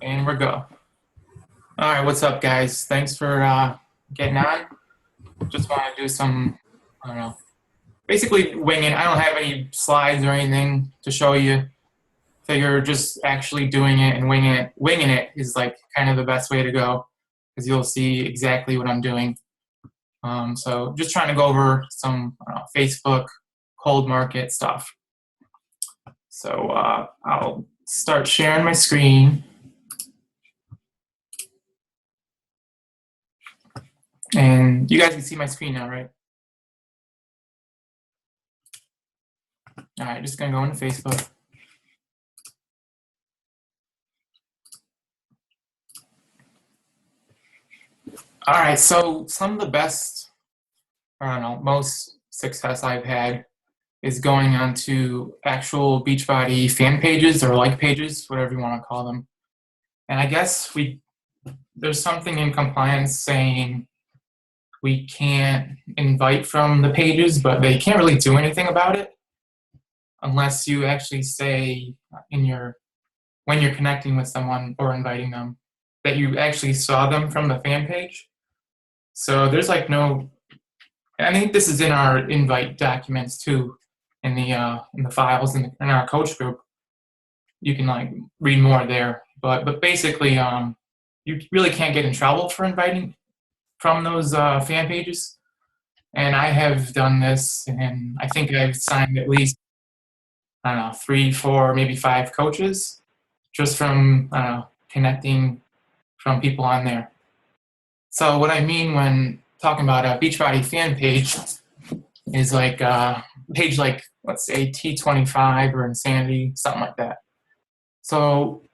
And we're go. All right, what's up, guys? Thanks for getting on. Just want to do some, I don't know, basically winging. I don't have any slides or anything to show you. Figure just actually doing it and winging it is like kind of the best way to go because you'll see exactly what I'm doing. So just trying to go over some Facebook cold market stuff. So I'll start sharing my screen. And you guys can see my screen now, right? All right, just gonna go into Facebook. All right, so some of the best, I don't know, most success I've had is going onto actual Beachbody fan pages or like pages, whatever you want to call them. And I guess there's something in compliance saying we can't invite from the pages, but they can't really do anything about it unless you actually say in your when you're connecting with someone or inviting them that you actually saw them from the fan page. So there's like no, I think this is in our invite documents too, in the files in our coach group. You can like read more there, but basically, you really can't get in trouble for inviting from those fan pages. And I have done this, and I think I've signed at least I don't know 3, 4, maybe 5 coaches just from I don't know connecting from people on there. So what I mean when talking about a Beachbody fan page is like a page like, let's say, T25 or Insanity, something like that. So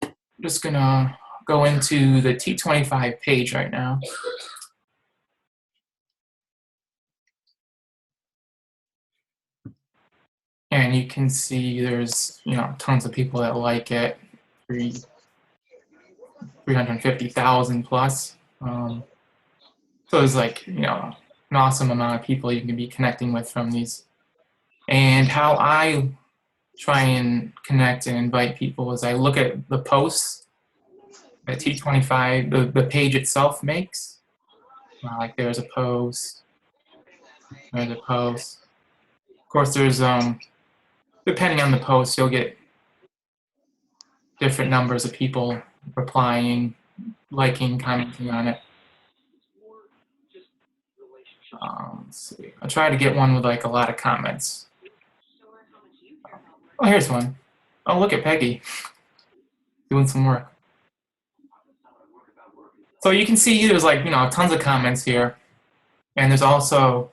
I'm just going to go into the T25 page right now. And you can see there's, tons of people that like it, 350,000 plus. So there's like, an awesome amount of people you can be connecting with from these. And how I try and connect and invite people is I look at the posts that T25, the page itself makes. Like there's a post, there's a post. Of course, there's, depending on the post, you'll get different numbers of people replying, liking, commenting on it. Let's see. I'll try to get one with like a lot of comments. Oh, here's one. Oh, look at Peggy doing some work. So you can see there's like, tons of comments here. And there's also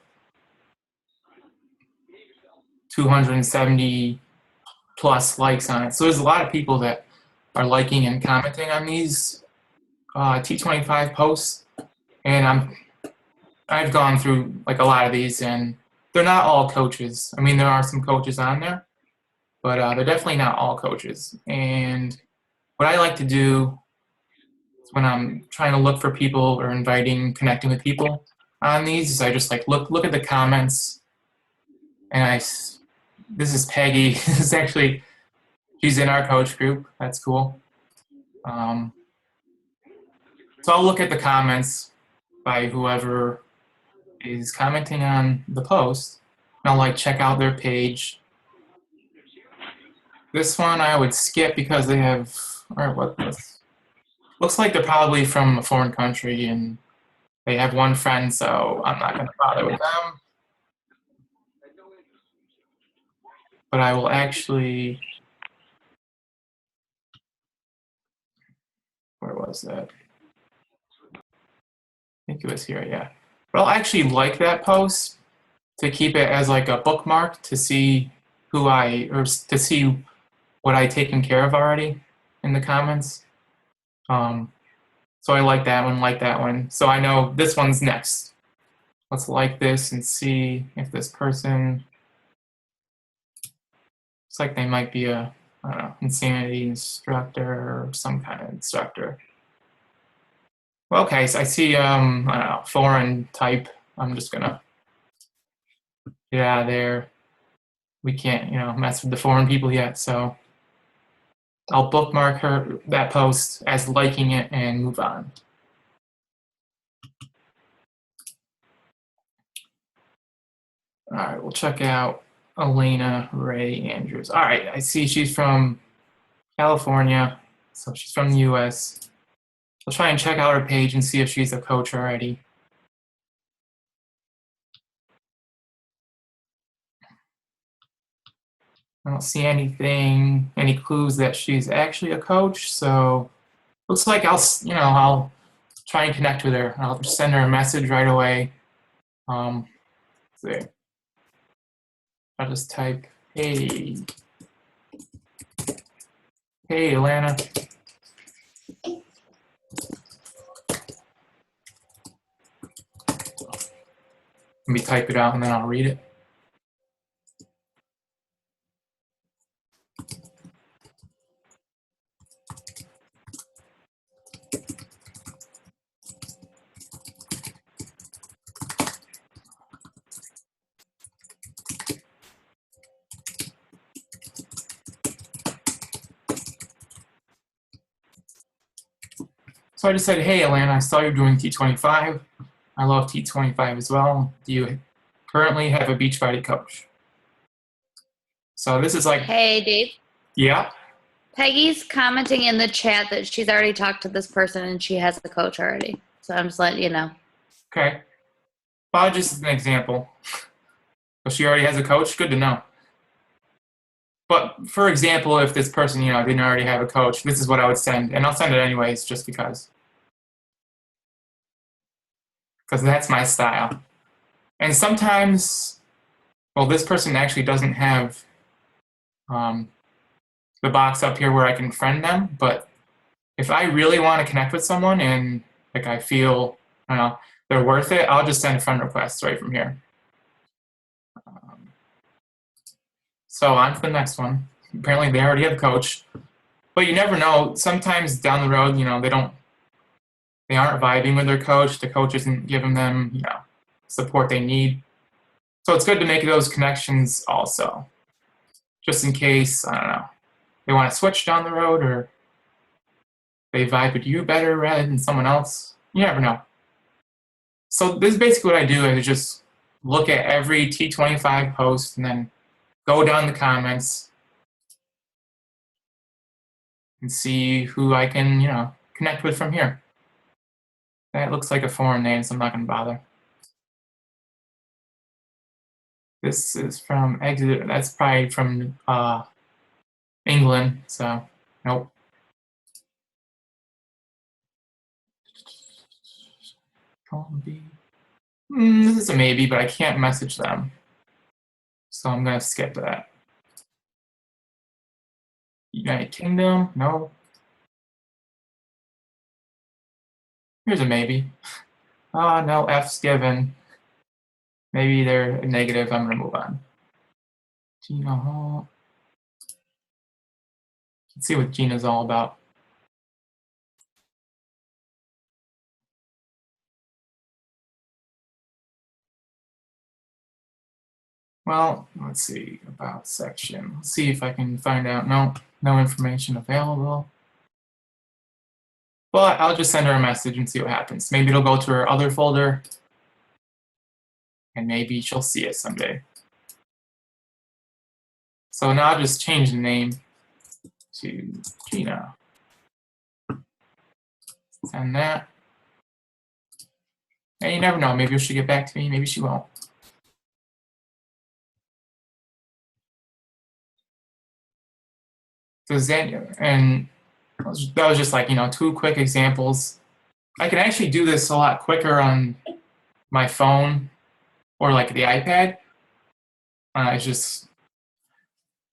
270 plus likes on it. So there's a lot of people that are liking and commenting on these T25 posts. And I've gone through like a lot of these, and they're not all coaches. I mean, there are some coaches on there, but they're definitely not all coaches. And what I like to do is when I'm trying to look for people or connecting with people on these, is I just like look at the comments, and this is Peggy. This is actually, she's in our coach group. That's cool. So I'll look at the comments by whoever is commenting on the post, and I'll like check out their page. This one I would skip because they have, or what this looks like they're probably from a foreign country and they have one friend, so I'm not going to bother with them. But I will actually, where was that? I think it was here, yeah. But I'll actually like that post to keep it as like a bookmark to see or to see what I taken care of already in the comments. So I like that one. So I know this one's next. Let's like this and see if this person, looks like they might be a, I don't know, insanity instructor or some kind of instructor. Well, okay, so I see, I don't know, foreign type. I'm just gonna get out of there. We can't, mess with the foreign people yet, so I'll bookmark that post as liking it and move on. All right, we'll check out Elena Ray Andrews. All right, I see she's from California, so she's from the US. I'll try and check out her page and see if she's a coach already. I don't see any clues that she's actually a coach, so looks like I'll try and connect with her. I'll just send her a message right away. See. I'll just type, hey, Alana. Let me type it out and then I'll read it. So I just said, hey, Alana, I saw you're doing T25. I love T25 as well. Do you currently have a Beachbody coach? So this is like, Hey, Dave. yeah. Peggy's commenting in the chat that she's already talked to this person and she has a coach already. So I'm just letting you know. Okay. Well, just an example. So she already has a coach? Good to know. But for example, if this person, didn't already have a coach, this is what I would send. And I'll send it anyways just because. Because that's my style. And sometimes, well, this person actually doesn't have the box up here where I can friend them. But if I really want to connect with someone and like I feel, they're worth it, I'll just send a friend request right from here. So on to the next one. Apparently they already have a coach, but you never know. Sometimes down the road, they aren't vibing with their coach. The coach isn't giving them, support they need. So it's good to make those connections also, just in case, I don't know, they want to switch down the road or they vibe with you better rather than someone else. You never know. So this is basically what I do is just look at every T25 post and then go down the comments and see who I can, connect with from here. That looks like a foreign name, so I'm not going to bother. This is from Exeter. That's probably from England, so nope. This is a maybe, but I can't message them. So I'm going to skip that. United Kingdom, no. Here's a maybe. No, F's given. Maybe they're negative. I'm going to move on. Gina Hall. Let's see what Gina's all about. Well, let's see, about section. Let's see if I can find out. No information available. But I'll just send her a message and see what happens. Maybe it'll go to her other folder, and maybe she'll see it someday. So now I'll just change the name to Gina. And that. And you never know, maybe she'll get back to me, maybe she won't. So and that was just like, 2 quick examples. I can actually do this a lot quicker on my phone or like the iPad. It's just,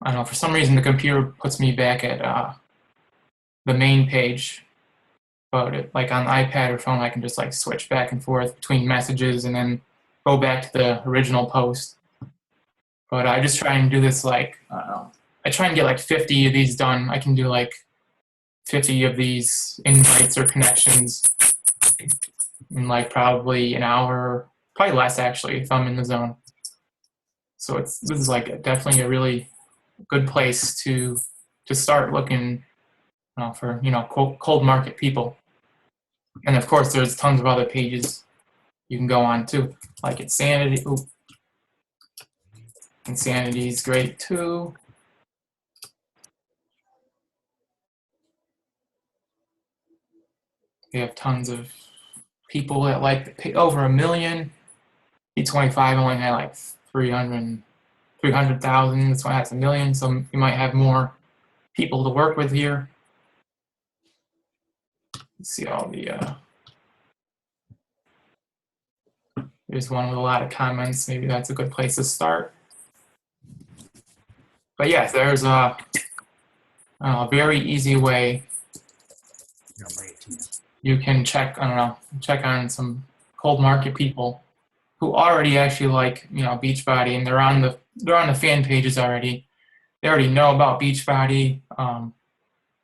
I don't know, for some reason the computer puts me back at the main page. But like on the iPad or phone, I can just like switch back and forth between messages and then go back to the original post. But I just try and do this like, I try and get like 50 of these done. I can do like 50 of these invites or connections in like probably an hour, probably less actually if I'm in the zone. So this is like definitely a really good place to start looking for cold market people. And of course, there's tons of other pages you can go on too, like Insanity. Ooh. Insanity is great too. We have tons of people that like over 1 million. B25 only had like 300,000. This one has 1 million, so you might have more people to work with here. Let's see all the. There's one with a lot of comments. Maybe that's a good place to start. But yes, there's a very easy way you can check on some cold market people who already actually like Beachbody, and they're on the fan pages already. They already know about Beachbody.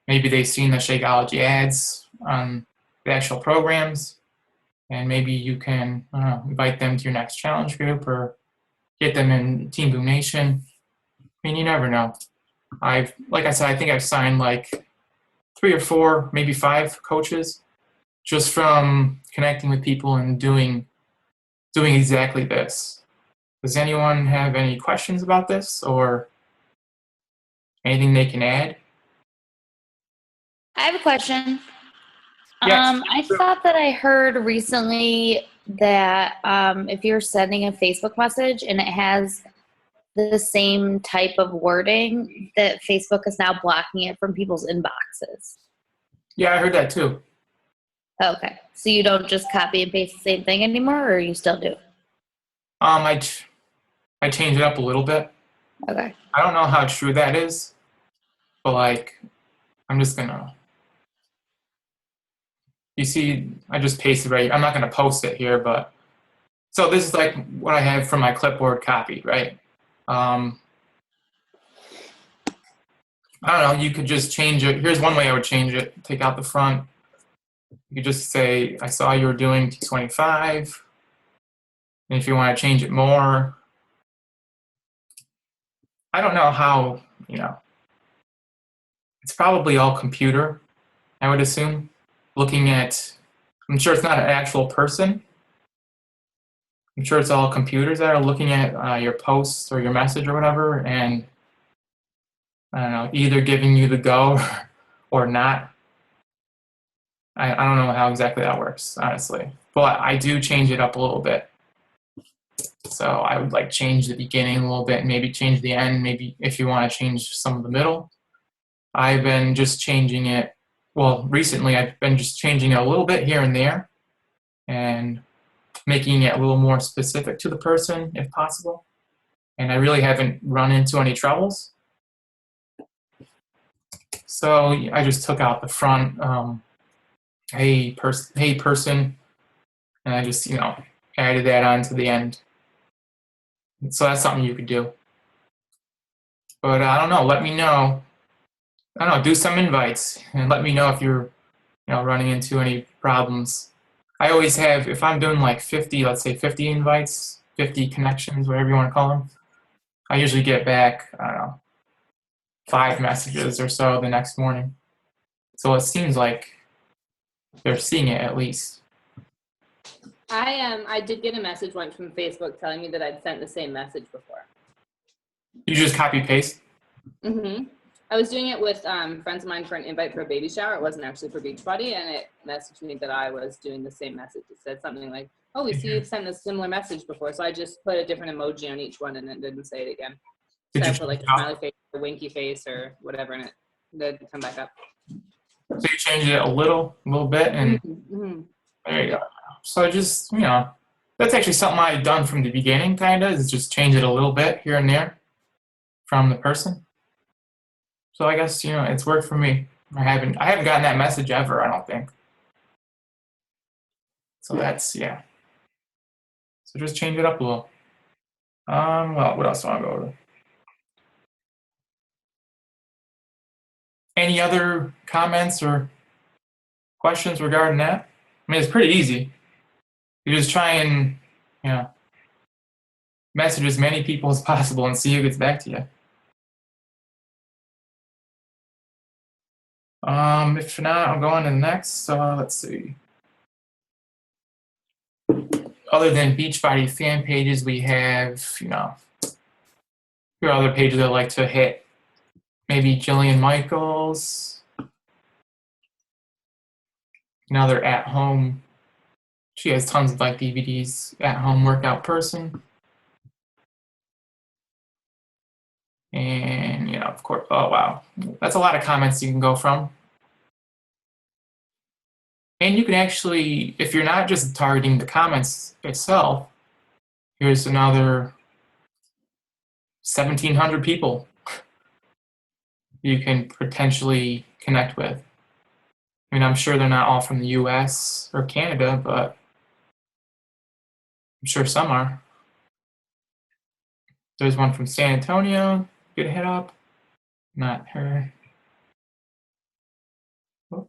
Maybe they've seen the Shakeology ads on the actual programs, and maybe you can invite them to your next challenge group or get them in Team Boom Nation. I mean, you never know. Like I said, I think I've signed like 3 or 4, maybe 5 coaches just from connecting with people and doing exactly this. Does anyone have any questions about this or anything they can add? I have a question. Yes. I thought that I heard recently that if you're sending a Facebook message and it has the same type of wording, that Facebook is now blocking it from people's inboxes. Yeah, I heard that too. Okay. So you don't just copy and paste the same thing anymore, or you still do? I changed it up a little bit. Okay. I don't know how true that is, but like, I'm just gonna. You see, I just pasted right. I'm not gonna post it here, but so this is like what I have from my clipboard copy, right? I don't know. You could just change it. Here's one way I would change it. Take out the front. You could just say, "I saw you were doing T25," and if you want to change it more, I don't know how. It's probably all computer. I would assume. Looking at, I'm sure it's not an actual person. I'm sure it's all computers that are looking at your posts or your message or whatever, and I don't know, either giving you the go or not. I don't know how exactly that works, honestly. But I do change it up a little bit. So I would like change the beginning a little bit, maybe change the end, maybe if you want to change some of the middle. I've been just changing it. Well, recently I've been just changing it a little bit here and there and making it a little more specific to the person if possible. And I really haven't run into any troubles. So I just took out the front, hey person, and I just, added that on to the end. So that's something you could do. But I don't know, let me know. I don't know, do some invites and let me know if you're, running into any problems. I always have, if I'm doing like 50, let's say 50 invites, 50 connections, whatever you want to call them, I usually get back, I don't know, 5 messages or so the next morning. So it seems like they're seeing it at least. I did get a message once from Facebook telling me that I'd sent the same message before. You just copy paste? Mm-hmm. I was doing it with friends of mine for an invite for a baby shower. It wasn't actually for Beachbody, and it messaged me that I was doing the same message. It said something like, "Oh, we see you've sent a similar message before." So I just put a different emoji on each one, and it didn't say it again. So I put like a smiley face or winky face or whatever, and it didn't come back up. So you changed it a little bit, and there you go. So just, that's actually something I've done from the beginning, kind of, is just change it a little bit here and there from the person. So I guess, it's worked for me. I haven't gotten that message ever, I don't think. So that's, yeah. So just change it up a little. Well, what else do I want to go over? Any other comments or questions regarding that? I mean, it's pretty easy. You just try and, message as many people as possible and see who gets back to you. If not, I'll go on to the next. Let's see. Other than Beachbody fan pages, we have, your other pages I like to hit. Maybe Jillian Michaels, another at home. She has tons of like DVDs, at home workout person. And, of course, oh wow, that's a lot of comments you can go from. And you can actually, if you're not just targeting the comments itself, here's another 1,700 people you can potentially connect with. I mean, I'm sure they're not all from the US or Canada, but I'm sure some are. There's one from San Antonio. Good hit up. Not her. Oh.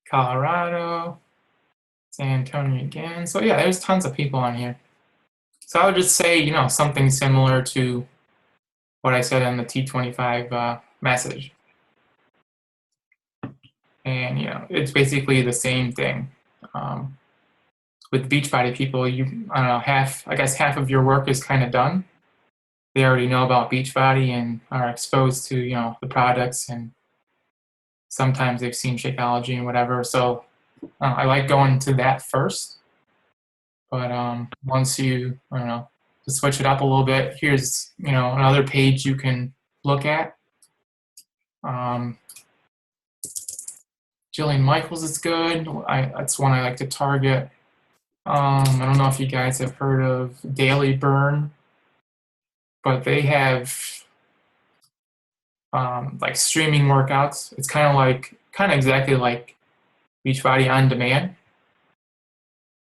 Colorado. San Antonio again. So yeah, there's tons of people on here. So I would just say, something similar to what I said in the T25 message. And, it's basically the same thing. With Beachbody people, I don't know, half of your work is kind of done. They already know about Beachbody and are exposed to, the products, and sometimes they've seen Shakeology and whatever. So I like going to that first. But once you, I don't know, to switch it up a little bit, here's, another page you can look at. Jillian Michaels is good. That's one I like to target. I don't know if you guys have heard of Daily Burn, but they have like streaming workouts. It's kind of exactly like Beachbody on Demand.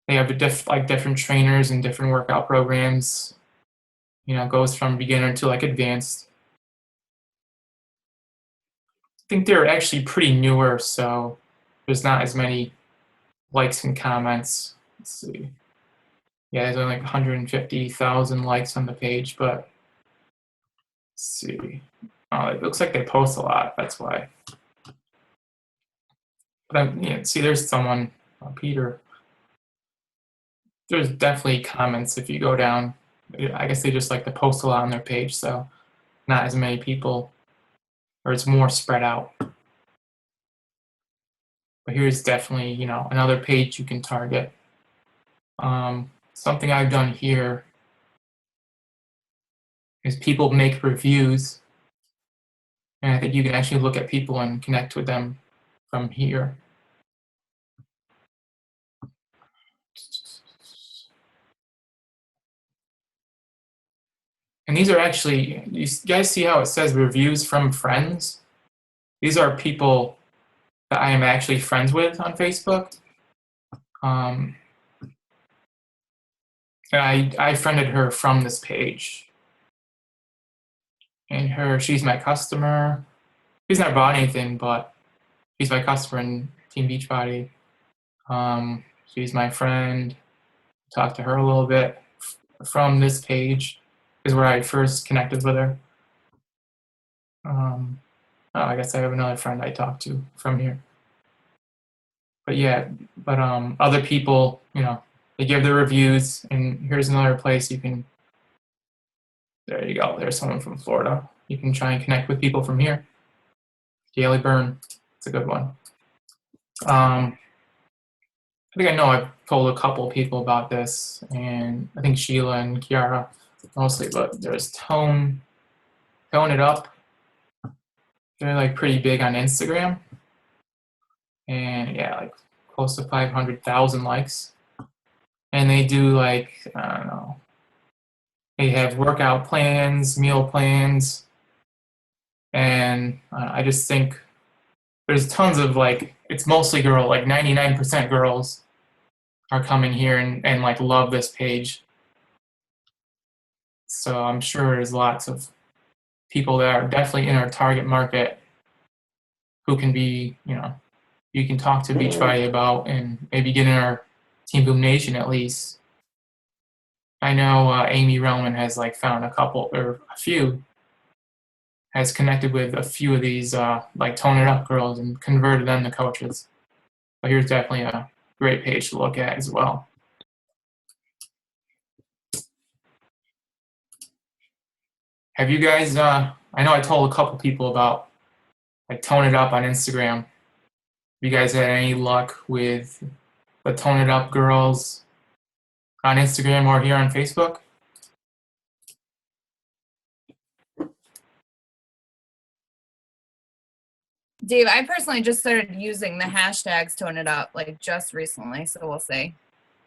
They have different trainers and different workout programs. It goes from beginner to like advanced. I think they're actually pretty newer, so there's not as many likes and comments. Let's see. Yeah, there's only like 150,000 likes on the page, but let's see. Oh, it looks like they post a lot. That's why. But see, there's someone, Peter. There's definitely comments if you go down. I guess they just like to post a lot on their page, so not as many people, or it's more spread out. But here's definitely, another page you can target. Something I've done here is people make reviews, and I think you can actually look at people and connect with them from here. And these are actually, you guys see how it says reviews from friends? These are people that I am actually friends with on Facebook. I friended her from this page. And she's my customer. She's not bought anything, but she's my customer in Team Beachbody. She's my friend. Talked to her a little bit from this page is where I first connected with her. I guess I have another friend I talked to from here. But yeah, other people, they give their reviews, and here's another place you can, there you go, there's someone from Florida. You can try and connect with people from here. Daily Burn, it's a good one. I think I know I've told a couple people about this, and I think Sheila and Kiara mostly, but there's Tone It Up. They're like pretty big on Instagram. And yeah, like close to 500,000 likes. And they do like, I don't know, they have workout plans, meal plans. And I just think there's tons of it's mostly girl, like 99% girls are coming here and like love this page. So I'm sure there's lots of people that are definitely in our target market who can be, you can talk to Beachbody about and maybe get in our Team Boom Nation at least. I know Amy Relman has like found a couple or a few, has connected with a few of these like Tone It Up girls and converted them to coaches. But here's definitely a great page to look at as well. Have you guys, I know I told a couple people about like Tone It Up on Instagram. Have you guys had any luck with the Tone It Up girls on Instagram or here on Facebook? Dave, I personally just started using the hashtags Tone It Up like just recently, so we'll see.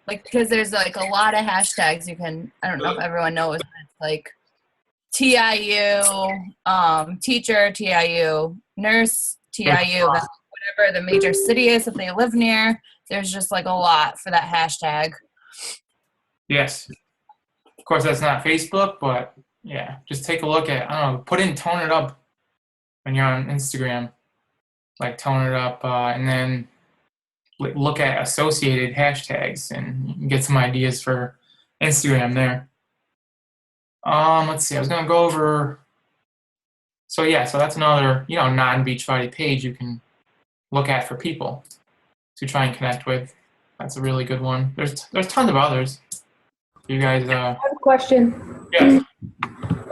Like, because there's like a lot of hashtags you can, I don't know if everyone knows, it's like TIU, teacher, TIU, nurse, TIU, whatever the major city is if they live near. There's just like a lot for that hashtag. Yes. Of course, that's not Facebook, but yeah, just take a look at, I don't know, put in Tone It Up when you're on Instagram, like Tone It Up, and then look at associated hashtags and you can get some ideas for Instagram there. Let's see, I was going to go over, so yeah, so that's another, non-Beachbody page you can look at for people to try and connect with. That's a really good one. There's tons of others. You guys, I have a question. yes.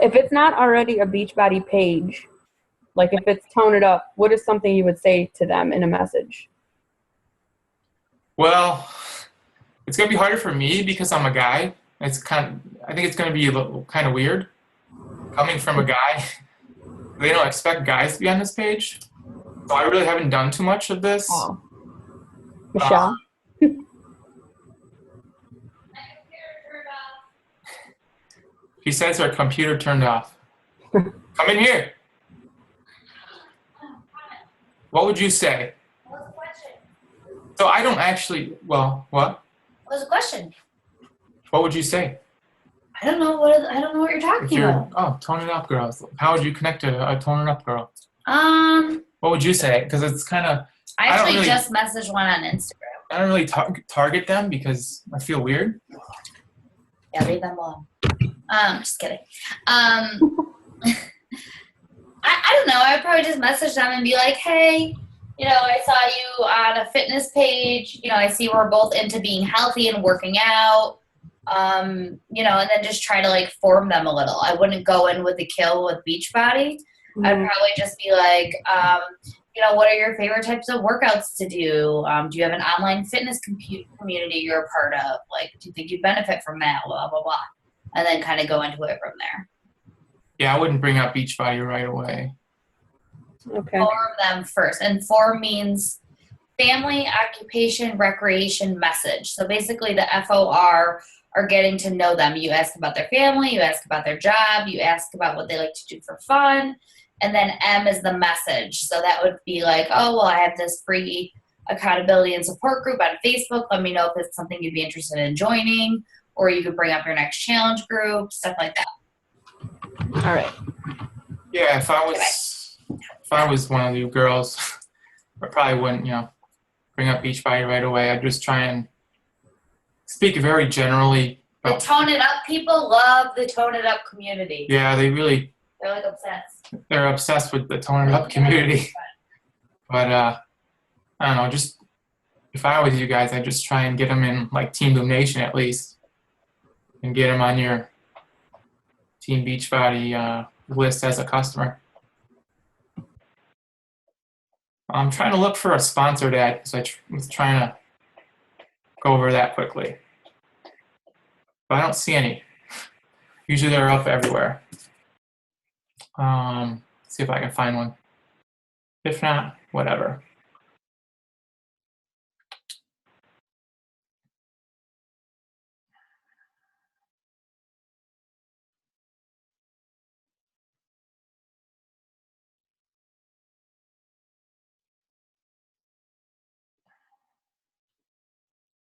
If it's not already a Beachbody page, like if it's Tone It Up, what is something you would say to them in a message? Well, it's going to be harder for me because I'm a guy. I think it's going to be a little kind of weird coming from a guy. They don't expect guys to be on this page. So I really haven't done too much of this. Oh. Michelle? She says her computer turned off. Come in here. What would you say? What was the question? So I don't actually, well, what? What was the question? What would you say? I don't know what you're If talking you're, about. Tone It Up girl. How would you connect to a Tone It Up girl? Um, What would you say? Because it's kind of, I I don't actually really- just messaged one on Instagram. I don't really target them because I feel weird. Yeah, leave them alone. Just kidding. I don't know. I'd probably just message them and be like, hey, I saw you on a fitness page. I see we're both into being healthy and working out. And then just try to like form them a little. I wouldn't go in with the kill with Beachbody. I'd probably just be like, what are your favorite types of workouts to do? Do you have an online fitness community you're a part of? Like, do you think you'd benefit from that? Blah, blah, blah. And then kind of go into it from there. Yeah, I wouldn't bring up Beachbody right away. Okay. Form them first. And form means family, occupation, recreation, message. So basically the FOR are getting to know them. You ask about their family, you ask about their job, you ask about what they like to do for fun. And then M is the message. So that would be like, oh, well, I have this free accountability and support group on Facebook. Let me know if it's something you'd be interested in joining. Or you could bring up your next challenge group, stuff like that. All right. Yeah, if I was one of you girls, I probably wouldn't, bring up Beachbody right away. I'd just try and speak very generally. The Tone It Up people love the Tone It Up community. Yeah, they're They're like obsessed. obsessed with the Tone It Up community. But I don't know, just if I was you guys, I'd just try and get them in like Team Boom Nation at least, and get them on your Team Beachbody list as a customer. I'm trying to look for a sponsored ad because I was trying to go over that quickly, but I don't see any. Usually they're up everywhere. See if I can find one. If not, whatever.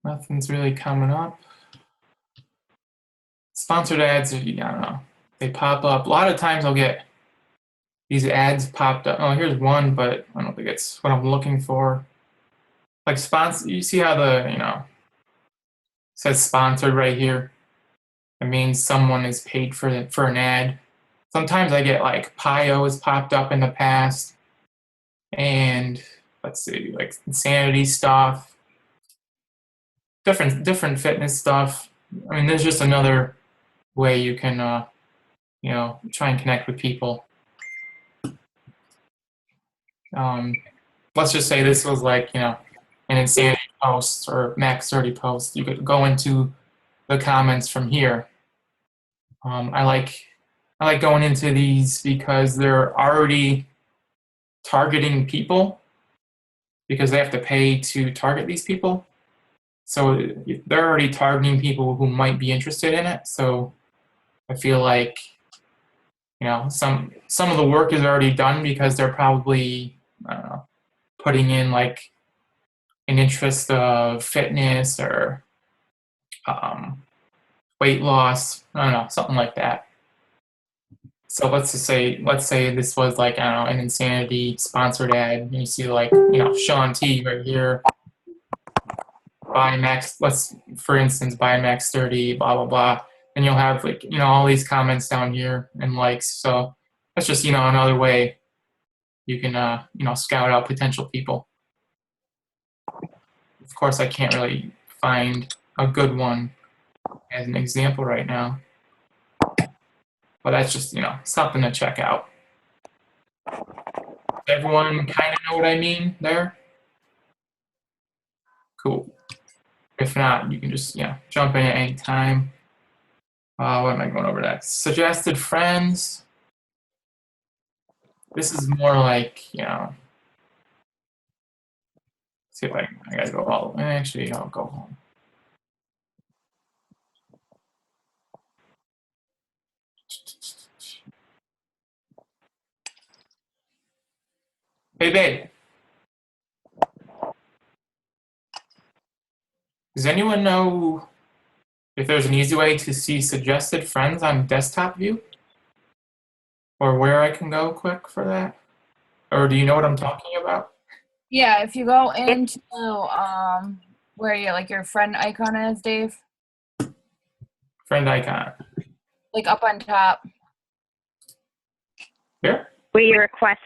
Nothing's really coming up. Sponsored ads, I don't know. They pop up. A lot of times I'll get these ads popped up. Oh, here's one, but I don't think it's what I'm looking for. Like sponsor, you see how the, says sponsored right here. it means someone is paid for an ad. Sometimes I get like Pio has popped up in the past, and let's see, like insanity stuff, different fitness stuff. I mean, there's just another way you can try and connect with people. Let's just say this was like an insanity post or Max 30 post. You could go into the comments from here. I like going into these because they're already targeting people because they have to pay to target these people. So they're already targeting people who might be interested in it. So I feel like some of the work is already done because they're probably putting in like an interest of fitness or weight loss. I don't know, something like that. So let's say this was like, I don't know, an insanity sponsored ad. And you see like Sean T right here. Buy Max. For instance, buy Max 30. Blah blah blah. And you'll have like all these comments down here and likes. So that's just another way you can scout out potential people. Of course, I can't really find a good one as an example right now, but that's just something to check out. Everyone kind of know what I mean there? Cool. If not, you can just jump in at any time. What am I going over next? Suggested friends. This is more like, see if I gotta go all the way. Actually, I'll go home. Hey, babe. Does anyone know if there's an easy way to see suggested friends on desktop view? Or where I can go quick for that? Or do you know what I'm talking about? Yeah, if you go into where your friend icon is, Dave, Friend icon. like up on top. Here? Where your request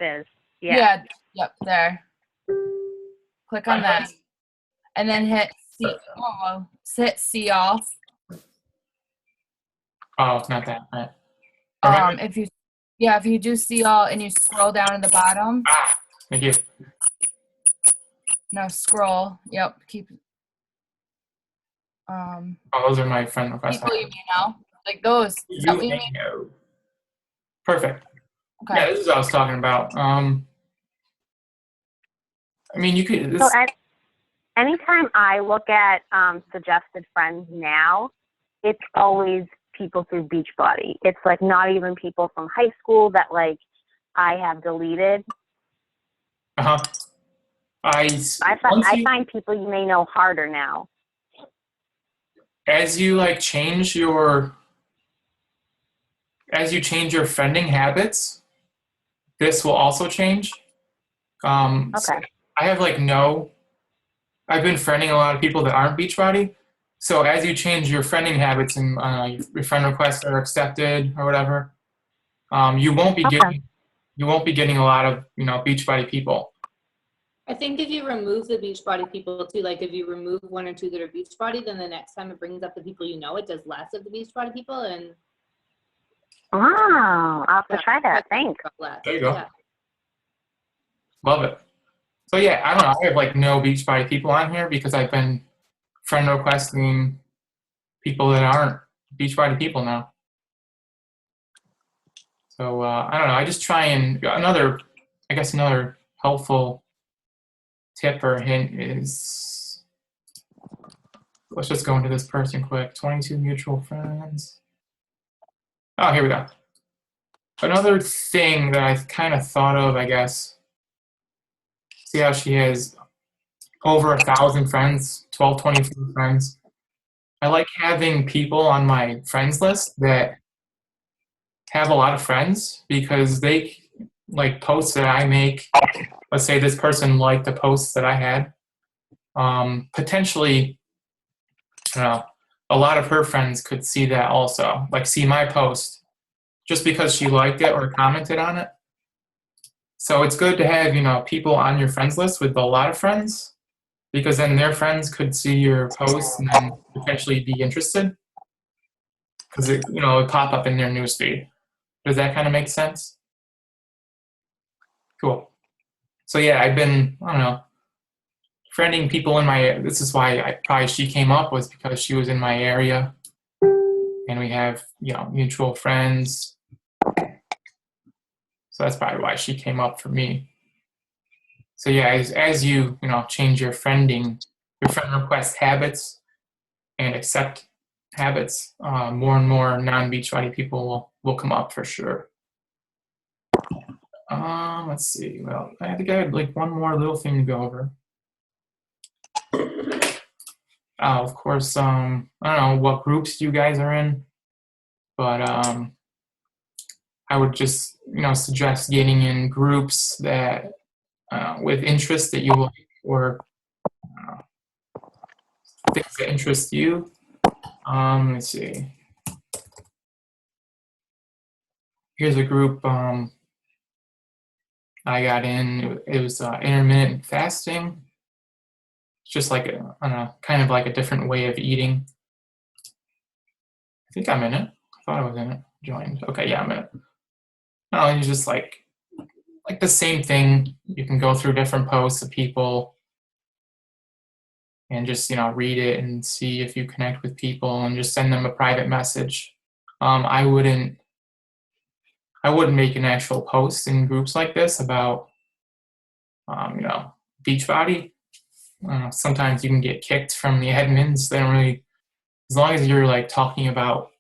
is. Yeah. Yep, there. Click on that, and then hit see all. Oh, it's not that. Right. If you do see all and you scroll down to the bottom. Thank you. No, scroll. Yep, keep. Oh, those are my friend requests. People you may know, like those. Is that what you mean? know. Perfect. Okay. Yeah, this is what I was talking about. I mean, you could. So anytime I look at suggested friends now, it's always people through Beachbody. It's like not even people from high school that like I have deleted. Uh-huh. I find people you may know harder now. As you change your friending habits, this will also change. Okay. So I have I've been friending a lot of people that aren't Beachbody. So as you change your friending habits and your friend requests are accepted or whatever, you won't be getting a lot of Beachbody people. I think if you remove the Beachbody people too, like if you remove one or two that are Beachbody, then the next time it brings up the people it does less of the Beachbody people. And Oh, I'll have to try that. Thanks. There you go. Yeah. Love it. So yeah, I don't know. I have no Beachbody people on here because I've been friend requesting people that aren't Beachbody people now. So I don't know. I just try and another helpful tip or hint is, let's just go into this person quick. 22 mutual friends. Oh, here we go. Another thing that I kind of thought of, I guess. See how she has over 1,000 friends, 24 friends. I like having people on my friends list that have a lot of friends because they posts that I make. Let's say this person liked the posts that I had. Potentially, a lot of her friends could see that also, like see my post just because she liked it or commented on it. So it's good to have, people on your friends list with a lot of friends, because then their friends could see your posts and then potentially be interested, because it would pop up in their newsfeed. Does that kind of make sense? Cool. So yeah, I've been, I don't know, friending people in my, this is why she came up, was because she was in my area and we have, mutual friends. So that's probably why she came up for me. So yeah, as you, change your friend request habits and accept habits, more and more non-Beachbody people will come up for sure. Let's see. Well, I think I had like one more little thing to go over. Of course, I don't know what groups you guys are in, but I would just, suggest getting in groups that with interests that you like, or things that interest you. Let's see. Here's a group I got in. It was intermittent fasting. It's just like I don't know, kind of like a different way of eating. I think I'm in it. I thought I was in it. Joined. Okay, yeah, I'm in it. No, it's just like the same thing. You can go through different posts of people and just read it and see if you connect with people and just send them a private message. I wouldn't make an actual post in groups like this about Beachbody. Sometimes you can get kicked from the admins. They don't really, as long as you're like talking about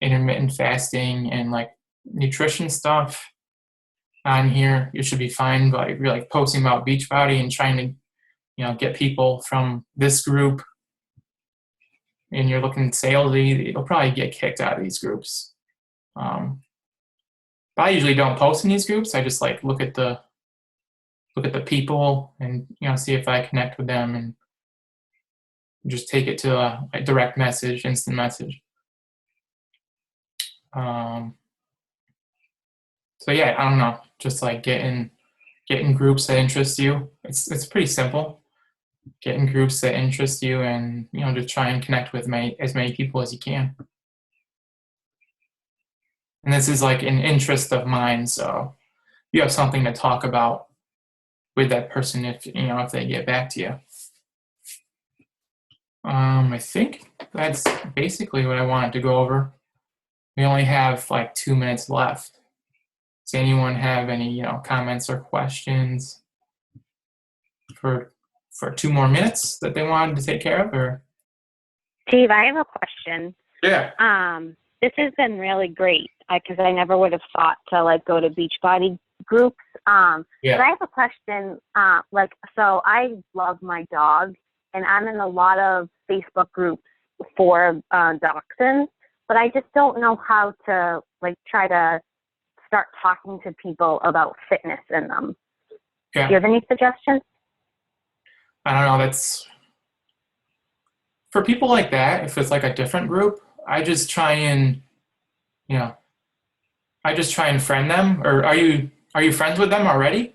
intermittent fasting and like nutrition stuff on here, you should be fine. But if you're like posting about Beachbody and trying to get people from this group and you're looking salesy, you'll probably get kicked out of these groups. But I usually don't post in these groups. I just like look at the people and see if I connect with them and just take it to a direct message, instant message. So yeah, I don't know, just like get in groups that interest you. It's pretty simple. Get in groups that interest you and just try and connect with as many people as you can. And this is like an interest of mine, so you have something to talk about with that person if they get back to you. I think that's basically what I wanted to go over. We only have like 2 minutes left. Does anyone have any comments or questions for 2 more minutes that they wanted to take care of? Or Steve, I have a question. yeah. This has been really great because I never would have thought to like go to Beachbody groups. Yeah. But I have a question. So I love my dog, and I'm in a lot of Facebook groups for dachshunds, but I just don't know how to like try to start talking to people about fitness in them. Okay. Do you have any suggestions? I don't know. That's for people like that. If it's like a different group, I just try and friend them. Or are you friends with them already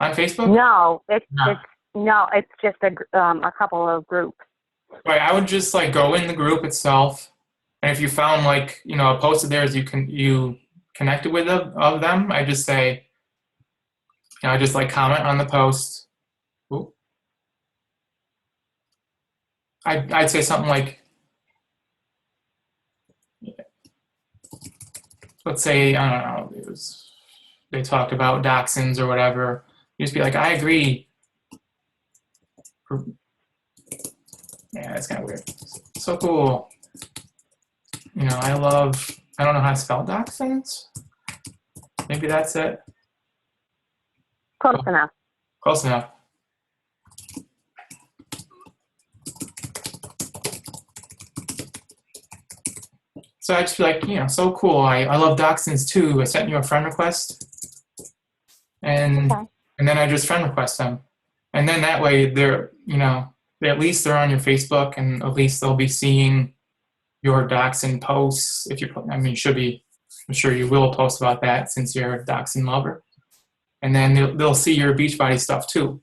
on Facebook? No, it's No. it's just a couple of groups. Right. I would just like go in the group itself, and if you found like a post of theirs you connected with of them, I just say, I just like comment on the post. Ooh. I'd say something like, let's say, I don't know, they talked about dachshunds or whatever. You just be like, I agree. Yeah, that's kind of weird. So cool. I don't know how to spell dachshunds. Maybe that's it. Close enough. Close enough. So I'd just be like, so cool. I love dachshunds too. I sent you a friend request. And Okay. and then I just friend request them. And then that way they're, at least they're on your Facebook, and at least they'll be seeing your Dachshund posts. If you, I mean, I'm sure you will post about that since you're a Dachshund lover. And then they'll see your Beachbody stuff too.